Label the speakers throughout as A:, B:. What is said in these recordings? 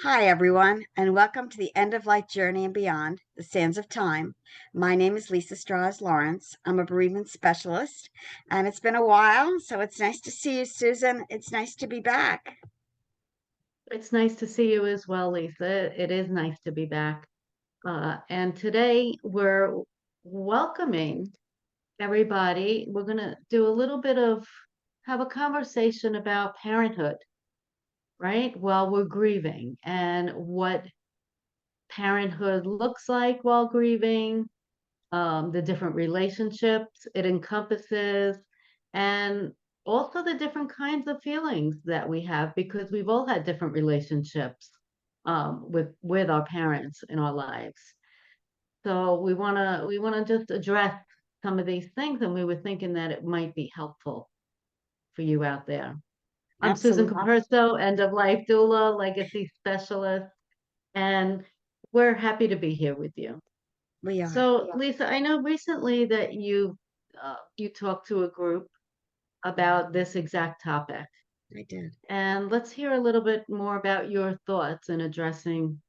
A: Hi, everyone, and welcome to the End of Life Journey and Beyond, the Sands of Time. My name is Lisa Strahs-Lorenc. I'm a bereavement specialist, and it's been a while, so it's nice to see you, Susan. It's nice to be back.
B: It's nice to see you as well, Lisa. It is nice to be back. And today we're welcoming everybody. We're going to do a little bit of have a conversation about parenthood, right? While we're grieving and what parenthood looks like while grieving, the different relationships it encompasses, and also the different kinds of feelings that we have because we've all had different relationships with our parents in our lives. So we wanna just address some of these things, and we were thinking that it might be helpful for you out there. I'm Susan
A: Absolutely.
B: Capurso, end of life doula, legacy specialist, and we're happy to be here with you.
A: We are.
B: So, Lisa, I know recently that you talked to a group about this exact topic,
A: I did.
B: and let's hear a little bit more about your thoughts in addressing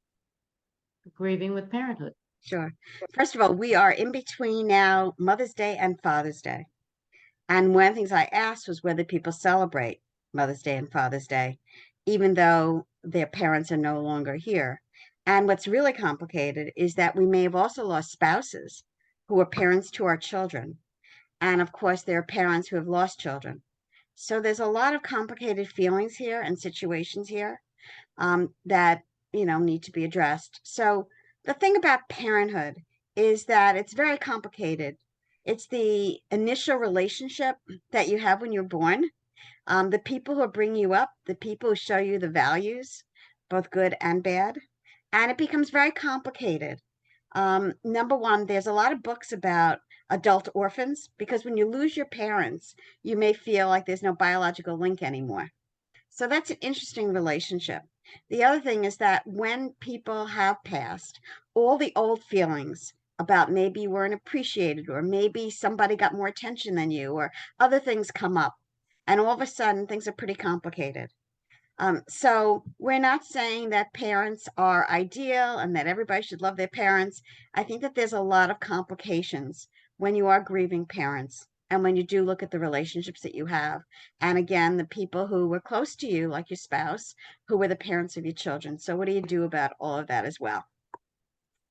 B: grieving with parenthood.
A: Sure. First of all, we are in between now Mother's Day and Father's Day. And one of the things I asked was whether people celebrate Mother's Day and Father's Day, even though their parents are no longer here. And what's really complicated is that we may have also lost spouses who are parents to our children. And of course, there are parents who have lost children. So there's a lot of complicated feelings here and situations here that, need to be addressed. So the thing about parenthood is that it's very complicated. It's the initial relationship that you have when you're born, the people who bring you up, the people who show you the values, both good and bad. And it becomes very complicated. Number one, there's a lot of books about adult orphans because when you lose your parents, you may feel like there's no biological link anymore. So that's an interesting relationship. The other thing is that when people have passed, all the old feelings about maybe you weren't appreciated or maybe somebody got more attention than you or other things come up. And all of a sudden, things are pretty complicated. So we're not saying that parents are ideal and that everybody should love their parents. I think that there's a lot of complications when you are grieving parents and when you do look at the relationships that you have. And again, the people who were close to you, like your spouse, who were the parents of your children. So what do you do about all of that as well?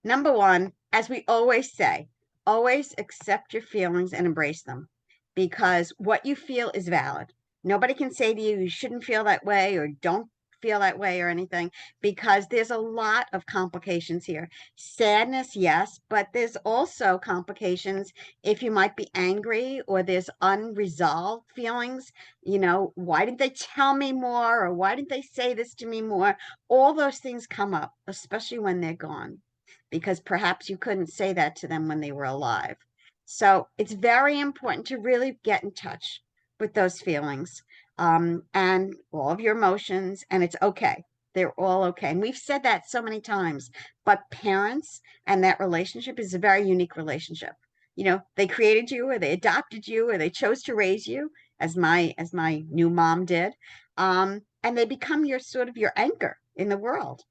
A: Number one, as we always say, always accept your feelings and embrace them because what you feel is valid. Nobody can say to you, you shouldn't feel that way or don't feel that way or anything because there's a lot of complications here. Sadness, yes, but there's also complications if you might be angry or there's unresolved feelings. Why didn't they tell me more or why didn't they say this to me more? All those things come up, especially when they're gone because perhaps you couldn't say that to them when they were alive. So it's very important to really get in touch with those feelings and all of your emotions, and it's okay. They're all okay. And we've said that so many times, but parents and that relationship is a very unique relationship. They created you or they adopted you or they chose to raise you as my new mom did. And they become your sort of your anchor in the world.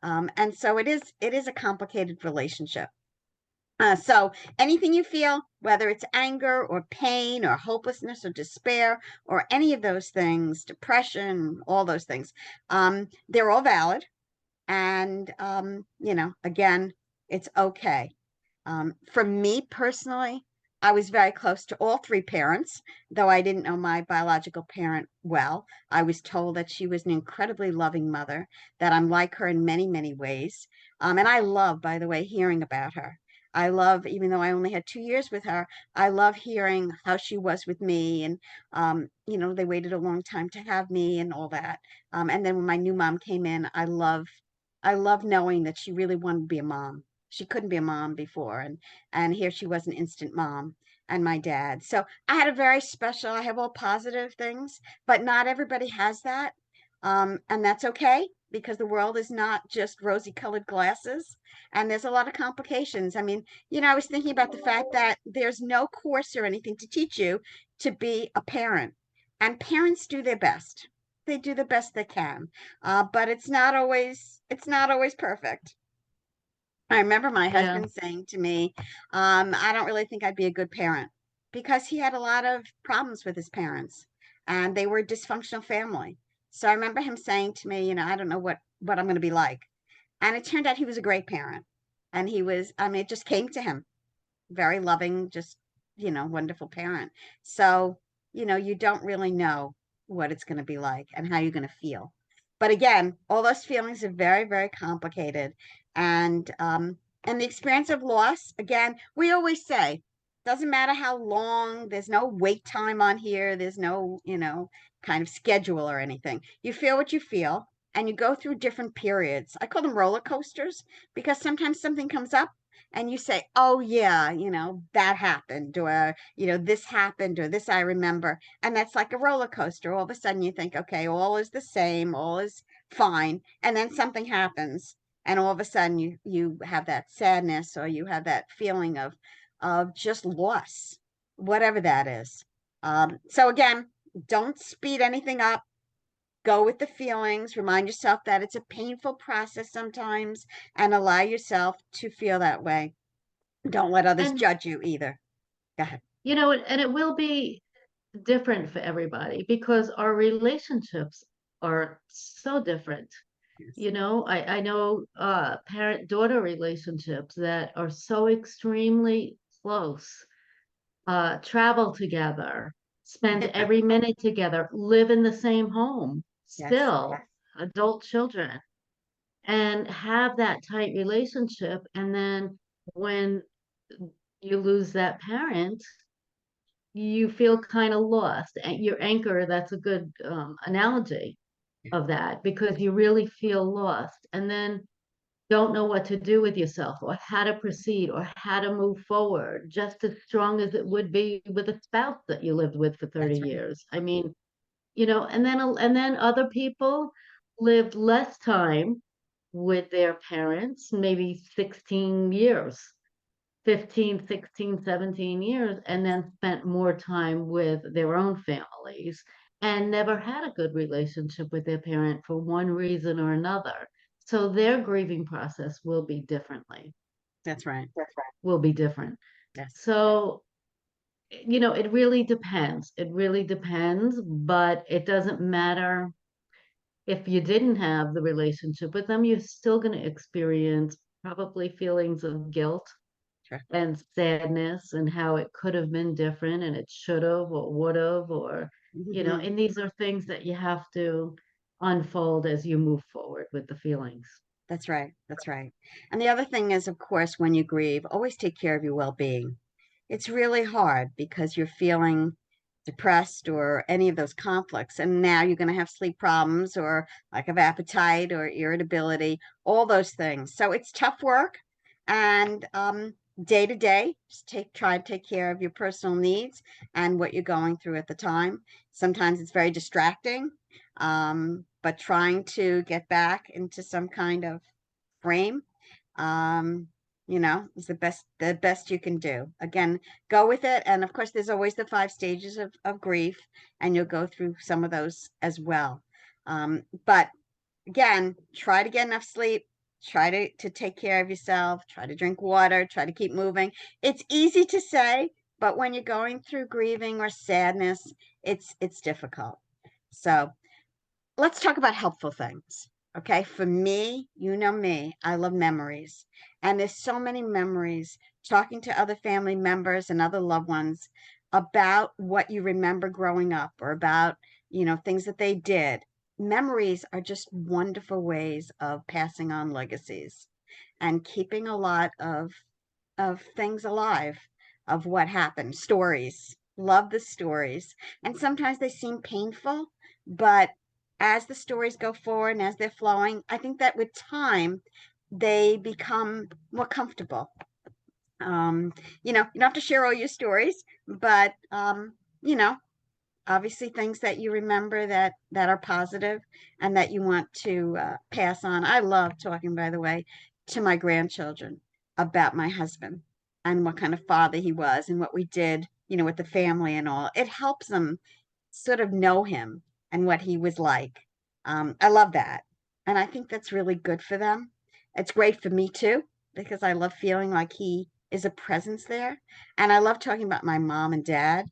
A: And so it is a complicated relationship. So anything you feel, whether it's anger or pain or hopelessness or despair or any of those things, depression, all those things, they're all valid. And again, it's okay. For me personally, I was very close to all three parents, though I didn't know my biological parent well. I was told that she was an incredibly loving mother, that I'm like her in many, many ways. And I love, by the way, hearing about her. I love, even though I only had 2 years with her, I love hearing how she was with me. And, they waited a long time to have me and all that. And then when my new mom came in, I love knowing that she really wanted to be a mom. She couldn't be a mom before, and here she was an instant mom and my dad. So I had a very special, I have all positive things, but not everybody has that. And that's okay because the world is not just rosy colored glasses and there's a lot of complications. I mean, I was thinking about the fact that there's no course or anything to teach you to be a parent, and parents do their best. they do the best they can. But it's not always perfect. I remember my
B: Yeah.
A: husband saying to me, I don't really think I'd be a good parent because he had a lot of problems with his parents and they were a dysfunctional family. So I remember him saying to me, I don't know what I'm going to be like. And it turned out he was a great parent. And I mean, it just came to him, very loving, just, wonderful parent. So, you don't really know what it's going to be like and how you're going to feel. But again, all those feelings are very, very complicated. And the experience of loss, again, we always say, doesn't matter how long, there's no wait time on here, there's no, kind of schedule or anything. You feel what you feel and you go through different periods. I call them roller coasters because sometimes something comes up and you say, oh, yeah, that happened, or, this happened, or this I remember. And that's like a roller coaster. All of a sudden you think, okay, all is the same, all is fine. And then something happens. And all of a sudden you have that sadness or you have that feeling of just loss, whatever that is. So again, don't speed anything up. Go with the feelings. Remind yourself that it's a painful process sometimes and allow yourself to feel that way. Don't let others
B: And,
A: judge you either. Go ahead.
B: and it will be different for everybody because our relationships are so different.
A: Yes.
B: I know parent-daughter relationships that are so extremely close, travel together, spend every minute together, live in the same home,
A: Yes.
B: still adult children, and have that tight relationship. And then when you lose that parent, you feel kind of lost. And your anchor, that's a good analogy of that because you really feel lost. And then don't know what to do with yourself or how to proceed or how to move forward, just as strong as it would be with a spouse that you lived with for 30
A: That's right.
B: years. I mean, and then other people lived less time with their parents, maybe 16 years, 15, 16, 17 years, and then spent more time with their own families and never had a good relationship with their parent for one reason or another. So their grieving process
A: That's right.
B: will be different.
A: Yes.
B: So, it really depends. It really depends, but it doesn't matter if you didn't have the relationship with them, you're still going to experience probably feelings of guilt
A: Sure.
B: and sadness and how it could have been different and it should have or would have
A: Mhm.
B: and these are things that you have to unfold as you move forward with the feelings.
A: That's right. That's right. And the other thing is, of course, when you grieve, always take care of your well-being. It's really hard because you're feeling depressed or any of those conflicts. And now you're going to have sleep problems or lack of appetite or irritability, all those things. So it's tough work. And day to day, just try to take care of your personal needs and what you're going through at the time. Sometimes it's very distracting, but trying to get back into some kind of frame, um, is the best you can do. Again, go with it. And of course, there's always the 5 stages of grief, and you'll go through some of those as well. But again, try to get enough sleep. Try to take care of yourself. Try to drink water. Try to keep moving. It's easy to say, but when you're going through grieving or sadness, it's difficult. So let's talk about helpful things. Okay. For me, I love memories. And there's so many memories talking to other family members and other loved ones about what you remember growing up or about, things that they did. Memories are just wonderful ways of passing on legacies and keeping a lot of things alive, of what happened, stories. Love the stories. And sometimes they seem painful, but as the stories go forward and as they're flowing, I think that with time, they become more comfortable. Um, you don't have to share all your stories, but you know, obviously things that you remember that are positive and that you want to pass on. I love talking, by the way, to my grandchildren about my husband and what kind of father he was and what we did, with the family and all. It helps them sort of know him and what he was like. I love that. And I think that's really good for them. It's great for me too, because I love feeling like he is a presence there. And I love talking about my mom and dad,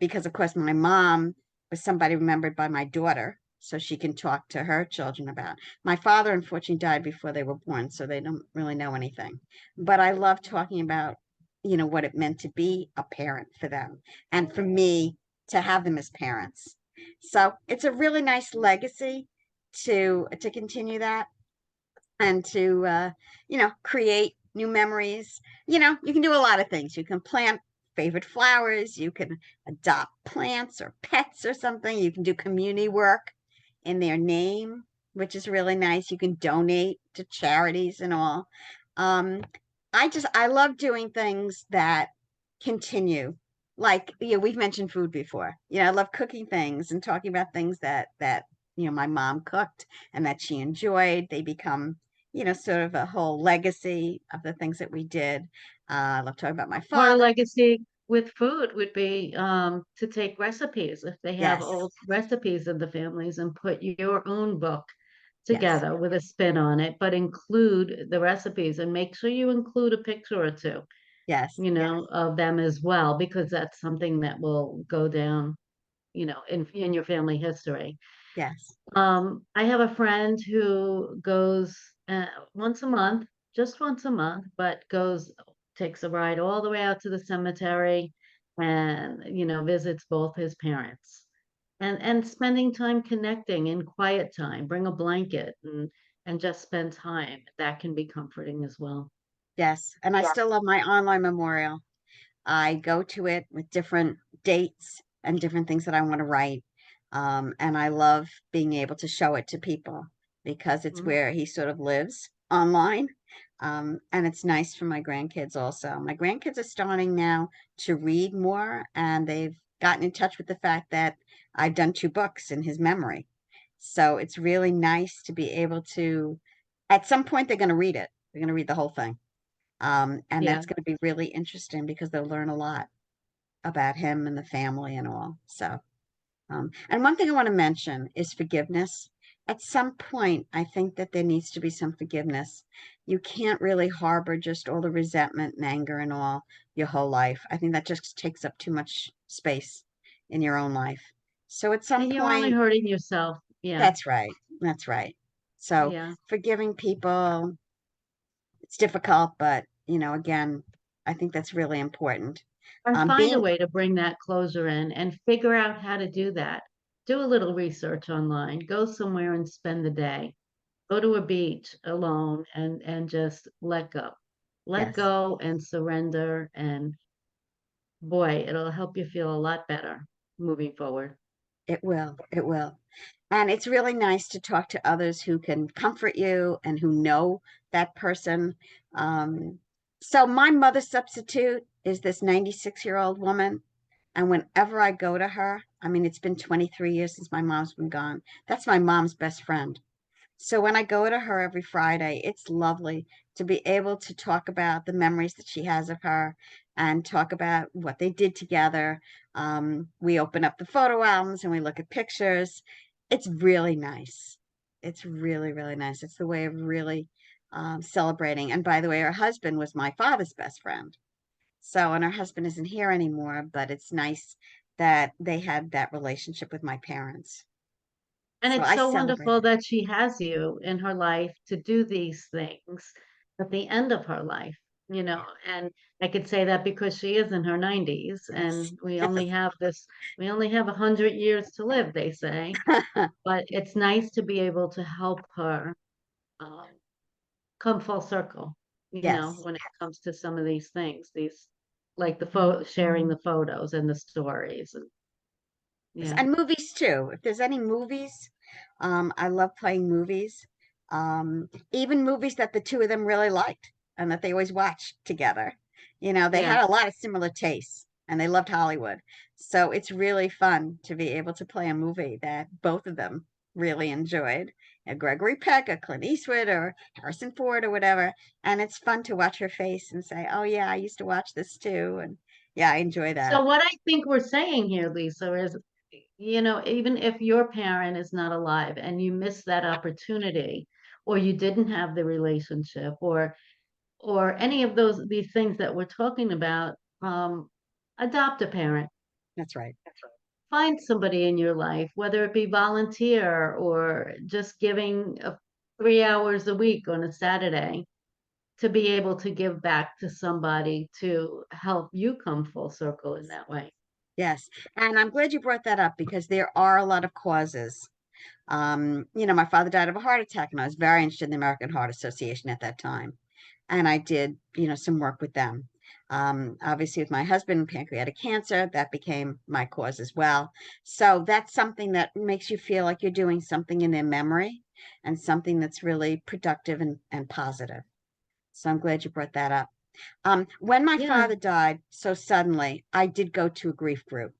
A: because, of course, my mom was somebody remembered by my daughter, so she can talk to her children about. My father, unfortunately, died before they were born, so they don't really know anything. But I love talking about, what it meant to be a parent for them and for me to have them as parents. So it's a really nice legacy to continue that and to create new memories. You can do a lot of things. You can plant favorite flowers, you can adopt plants or pets or something, you can do community work in their name, which is really nice. You can donate to charities and all. um I love doing things that continue, like, we've mentioned food before. I love cooking things and talking about things that my mom cooked and that she enjoyed. They become sort of a whole legacy of the things that we did. I love talking about my
B: Our
A: father.
B: legacy with food would be to take recipes if they have
A: Yes,
B: old recipes in the families and put your own book
A: yes,
B: together with a spin on it, but include the recipes and make sure you include a picture or two,
A: yes,
B: of them as well, because that's something that will go down, in your family history.
A: yes,
B: I have a friend who goes once a month, just once a month, but takes a ride all the way out to the cemetery and, visits both his parents. And spending time connecting in quiet time, bring a blanket and just spend time. That can be comforting as well.
A: yes. And I still love my online memorial. I go to it with different dates and different things that I want to write. And I love being able to show it to people because it's
B: Mhm.
A: where he sort of lives online. And it's nice for my grandkids also. My grandkids are starting now to read more, and they've gotten in touch with the fact that I've done 2 books in his memory. So it's really nice to be able to, at some point, they're going to read it. They're going to read the whole thing. And
B: Yeah.
A: that's going to be really interesting because they'll learn a lot about him and the family and all. So, and one thing I want to mention is forgiveness. At some point, I think that there needs to be some forgiveness. You can't really harbor just all the resentment and anger and all your whole life. I think that just takes up too much space in your own life. So at some
B: And you're only
A: point,
B: hurting yourself. Yeah.
A: that's right. That's right. So
B: Yeah.
A: forgiving people, it's difficult, but again, I think that's really important.
B: And find a
A: Being
B: way to bring that closure in and figure out how to do that. Do a little research online. Go somewhere and spend the day. Go to a beach alone and just let go. Let
A: Yes,
B: go and surrender, and boy, it'll help you feel a lot better moving forward.
A: it will. It will. And it's really nice to talk to others who can comfort you and who know that person. Um, so my mother substitute is this 96-year-old woman. And whenever I go to her, I mean, it's been 23 years since my mom's been gone. That's my mom's best friend. So when I go to her every Friday, it's lovely to be able to talk about the memories that she has of her and talk about what they did together. We open up the photo albums and we look at pictures. It's really nice. It's really, really nice. It's the way of really celebrating. And by the way, her husband was my father's best friend. So, and her husband isn't here anymore, but it's nice that they had that relationship with my parents.
B: And
A: So
B: it's
A: I
B: so
A: celebrate
B: wonderful
A: it.
B: that she has you in her life to do these things at the end of her life. And I could say that because she is in her 90s
A: Yes.
B: and we only have 100 years to live, they say.
A: Yes.
B: But it's nice to be able to help her um, come full circle,
A: Yes.
B: when it comes to some of these things, like the sharing the photos and the stories. And
A: Yes,
B: yeah,
A: and movies too. If there's any movies, I love playing movies. Even movies that the two of them really liked and that they always watched together. They
B: yeah.
A: had a lot of similar tastes and they loved Hollywood. So it's really fun to be able to play a movie that both of them really enjoyed. Gregory Peck or Clint Eastwood or Harrison Ford or whatever. And it's fun to watch her face and say, oh, yeah, I used to watch this too. And yeah, I enjoy that.
B: So what I think we're saying here, Lisa, is even if your parent is not alive and you miss that opportunity, or you didn't have the relationship, or any of these things that we're talking about, um, adopt a parent.
A: That's right.
B: Find somebody in your life, whether it be volunteer or just giving 3 hours a week on a Saturday to be able to give back to somebody to help you come full circle in that way.
A: Yes. And I'm glad you brought that up because there are a lot of causes. My father died of a heart attack, and I was very interested in the American Heart Association at that time. And I did, some work with them. Obviously, with my husband, pancreatic cancer, that became my cause as well. So that's something that makes you feel like you're doing something in their memory and something that's really productive and positive. So I'm glad you brought that up. When my
B: Yeah.
A: father died so suddenly, I did go to a grief group.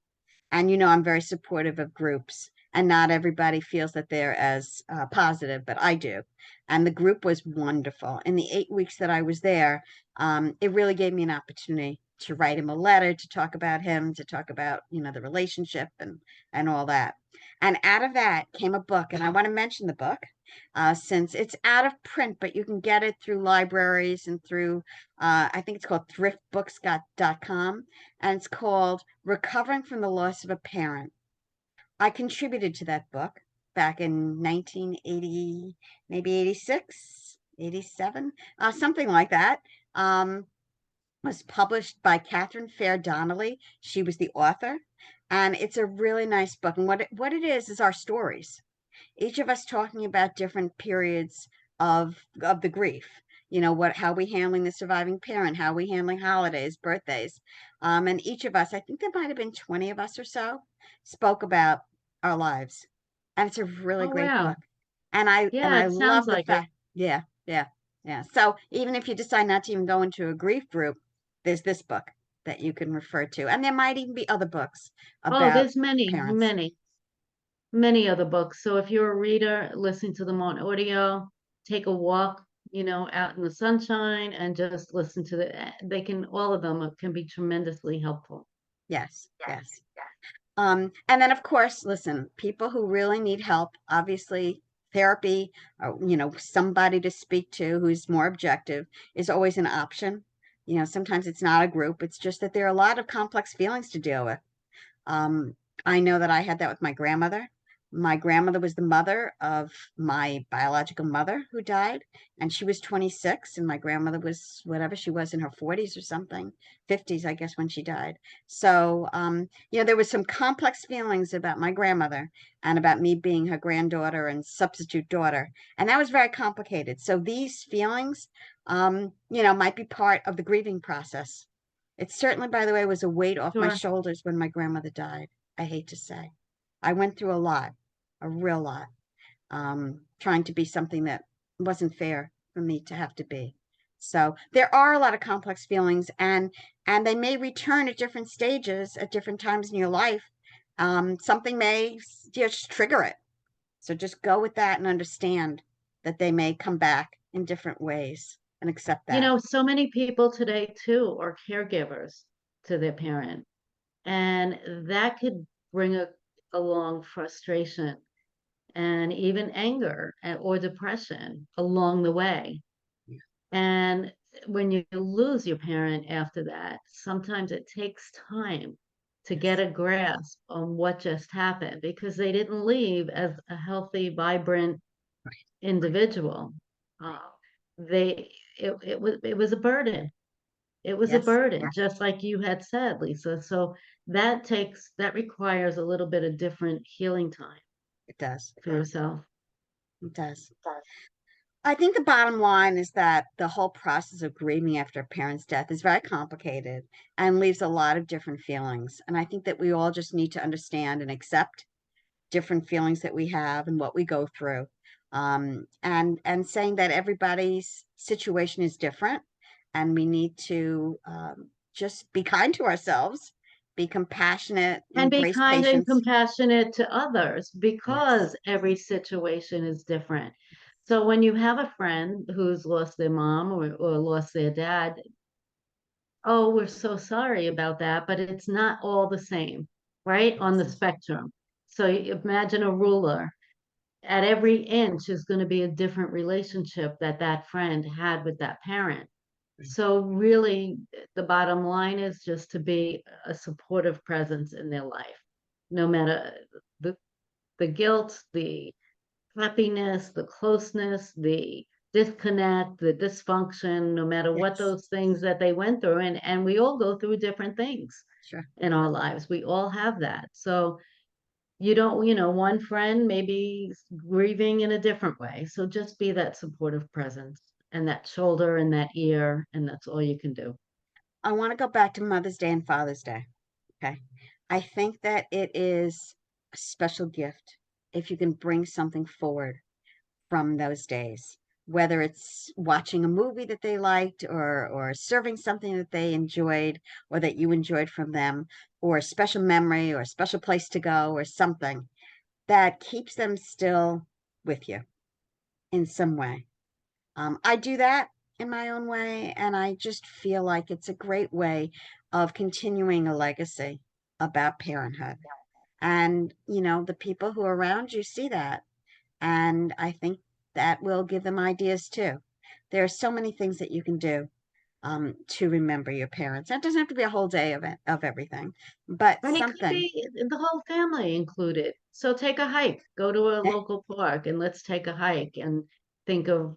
A: And I'm very supportive of groups, and not everybody feels that they're as positive, but I do. And the group was wonderful. In the 8 weeks that I was there, it really gave me an opportunity to write him a letter, to talk about him, to talk about the relationship and all that. And out of that came a book, and I want to mention the book. Since it's out of print, but you can get it through libraries and through, I think it's called thriftbooks.com, and it's called Recovering from the Loss of a Parent. I contributed to that book back in 1980, maybe 86, 87, something like that. Was published by Catherine Fair Donnelly. She was the author, and it's a really nice book. And what it is our stories, each of us talking about different periods of the grief. How we handling the surviving parent, how we handling holidays, birthdays. And each of us, I think there might have been 20 of us or so, spoke about our lives. And it's a really
B: Oh,
A: great book.
B: wow.
A: And
B: Yeah,
A: I
B: it sounds
A: love the
B: like it.
A: fact, yeah, yeah, yeah. So even if you decide not to even go into a grief group, there's this book that you can refer to. And there might even be other books
B: Oh,
A: about
B: there's many,
A: parents.
B: many, many other books. So if you're a reader, listen to them on audio, take a walk, out in the sunshine and just listen to all of them can be tremendously helpful.
A: Yes, yes. And then, of course, listen, people who really need help, obviously, therapy, or, somebody to speak to who's more objective is always an option. Sometimes it's not a group, it's just that there are a lot of complex feelings to deal with. Um, I know that I had that with my grandmother. My grandmother was the mother of my biological mother who died, and she was 26, and my grandmother was whatever she was in her 40s or something, 50s, I guess, when she died. So, there was some complex feelings about my grandmother and about me being her granddaughter and substitute daughter, and that was very complicated. So these feelings, might be part of the grieving process. It certainly, by the way, was a weight off my
B: Sure.
A: shoulders when my grandmother died. I hate to say. I went through a lot, a real lot, trying to be something that wasn't fair for me to have to be. So there are a lot of complex feelings, and they may return at different stages, at different times in your life. Something may just trigger it. So just go with that and understand that they may come back in different ways and accept that.
B: So many people today too are caregivers to their parent, and that could bring along frustration and even anger or depression along the way. And when you lose your parent after that, sometimes it takes time to get
A: Yes.
B: a grasp on what just happened because they didn't leave as a healthy, vibrant
A: Right.
B: individual. Uh, it was a burden. It was a
A: Yes.
B: burden,
A: Yeah,
B: just like you had said, Lisa. So that requires a little bit of different healing time
A: it does.
B: for yourself.
A: It does. I think the bottom line is that the whole process of grieving after a parent's death is very complicated and leaves a lot of different feelings. And I think that we all just need to understand and accept different feelings that we have and what we go through. And saying that everybody's situation is different, and we need to just be kind to ourselves, be compassionate,
B: And be
A: embrace
B: kind and
A: patience.
B: compassionate to others
A: Yes,
B: because every situation is different. So when you have a friend who's lost their mom or lost their dad, oh, we're so sorry about that, but it's not all the same, right? On the
A: yes,
B: spectrum. So imagine a ruler. At every inch is going to be a different relationship that that friend had with that parent. So really, the bottom line is just to be a supportive presence in their life, no matter the the guilt, the happiness, the closeness, the disconnect, the dysfunction, no matter what
A: Yes,
B: those things that they went through. And we all go through different things
A: sure.
B: in our lives. We all have that. So you don't, one friend maybe grieving in a different way. So just be that supportive presence and that shoulder and that ear, and that's all you can do.
A: I want to go back to Mother's Day and Father's Day. Okay. I think that it is a special gift if you can bring something forward from those days, whether it's watching a movie that they liked or serving something that they enjoyed or that you enjoyed from them, or a special memory or a special place to go or something that keeps them still with you in some way. I do that in my own way, and I just feel like it's a great way of continuing a legacy about parenthood. And, the people who are around you see that. And I think that will give them ideas too. There are so many things that you can do to remember your parents. That doesn't have to be a whole day of it, of everything, but
B: And it could
A: something.
B: be the whole family included. So take a hike, go to a
A: Yeah,
B: local park, and let's take a hike and think of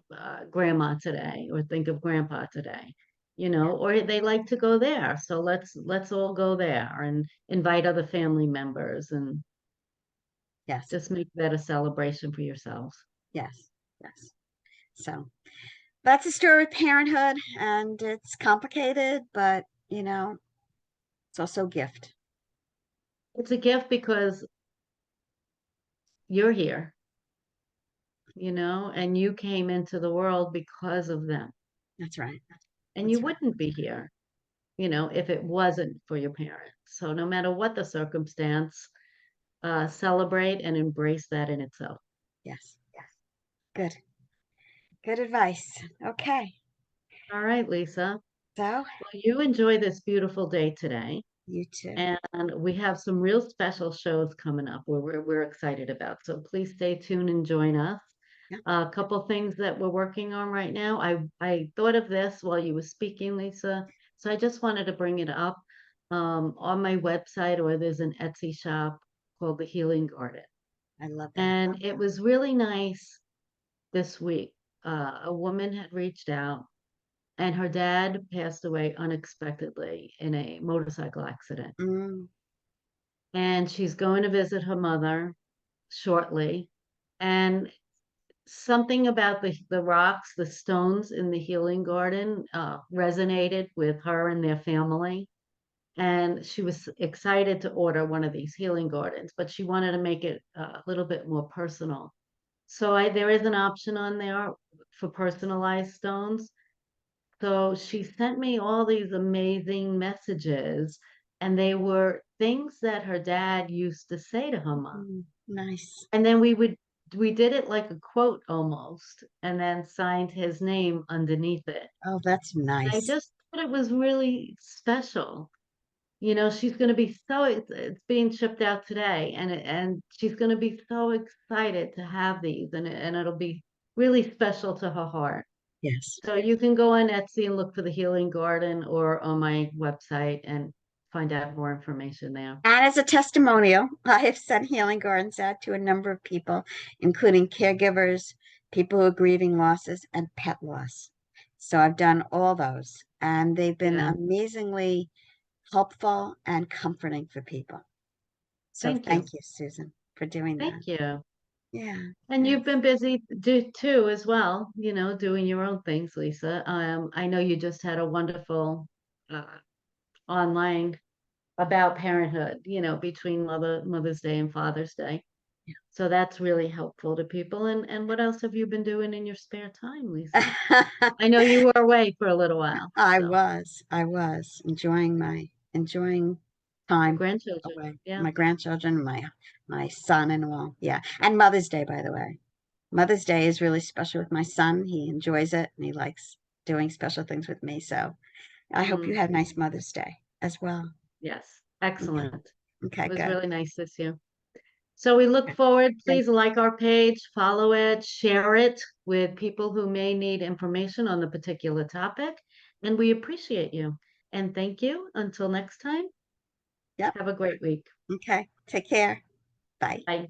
B: grandma today, or think of grandpa today,
A: yeah,
B: or they like to go there. So let's all go there and invite other family members and
A: yes,
B: just make that a celebration for yourselves.
A: yes, yes. So that's a story of parenthood, and it's complicated, but it's also a gift.
B: It's a gift because you're here, and you came into the world because of them.
A: That's right.
B: And you
A: That's right.
B: wouldn't be here, if it wasn't for your parents. So no matter what the circumstance, celebrate and embrace that in itself.
A: Yes. Good. Good advice. Okay.
B: All right, Lisa.
A: So
B: Well, you enjoy this beautiful day today.
A: you too.
B: And we have some real special shows coming up where we're excited about. So please stay tuned and join us.
A: Yeah,
B: A couple things that we're working on right now. I thought of this while you were speaking, Lisa. So I just wanted to bring it up. On my website, or there's an Etsy shop called The Healing Garden.
A: I love that.
B: And it was really nice this week. A woman had reached out, and her dad passed away unexpectedly in a motorcycle accident.
A: Mm,
B: And she's going to visit her mother shortly. And something about the rocks, the stones in the healing garden resonated with her and their family. And she was excited to order one of these healing gardens, but she wanted to make it a little bit more personal. So there is an option on there for personalized stones. So she sent me all these amazing messages, and they were things that her dad used to say to her mom.
A: nice.
B: And then we did it like a quote almost, and then signed his name underneath it.
A: Oh, that's
B: I
A: nice.
B: just thought it was really special. She's going to be it's being shipped out today, and she's going to be so excited to have these, and it'll be really special to her heart.
A: Yes.
B: So you can go on Etsy and look for the Healing Garden, or on my website and find out more information there.
A: And as a testimonial, I have sent healing gardens out to a number of people, including caregivers, people who are grieving losses, and pet loss. So I've done all those, and they've been
B: Yeah,
A: amazingly helpful and comforting for people. So
B: thank you.
A: thank you, Susan, for doing that.
B: Thank you.
A: Yeah.
B: And
A: Yes.
B: you've been busy too as well, doing your own things, Lisa. I know you just had a wonderful uh, online about parenthood, between Mother's Day and Father's Day. So that's really helpful to people. And what else have you been doing in your spare time, Lisa? I know you were away for a little while, so
A: I was enjoying
B: your
A: time
B: grandchildren.
A: away.
B: Yeah.
A: My grandchildren, my son and all. Yeah. And Mother's Day, by the way. Mother's Day is really special with my son. He enjoys it and he likes doing special things with me. So I hope you
B: Mm,
A: have a nice Mother's Day as well.
B: yes.
A: Okay.
B: Excellent. It
A: Okay,
B: was
A: good.
B: really nice this year. So we look forward. Please like our page, follow it, share it with people who may need information on the particular topic. And we appreciate you. And thank you. Until next time,
A: Yep.
B: have a great week.
A: Okay. Take care. Bye.
B: Bye.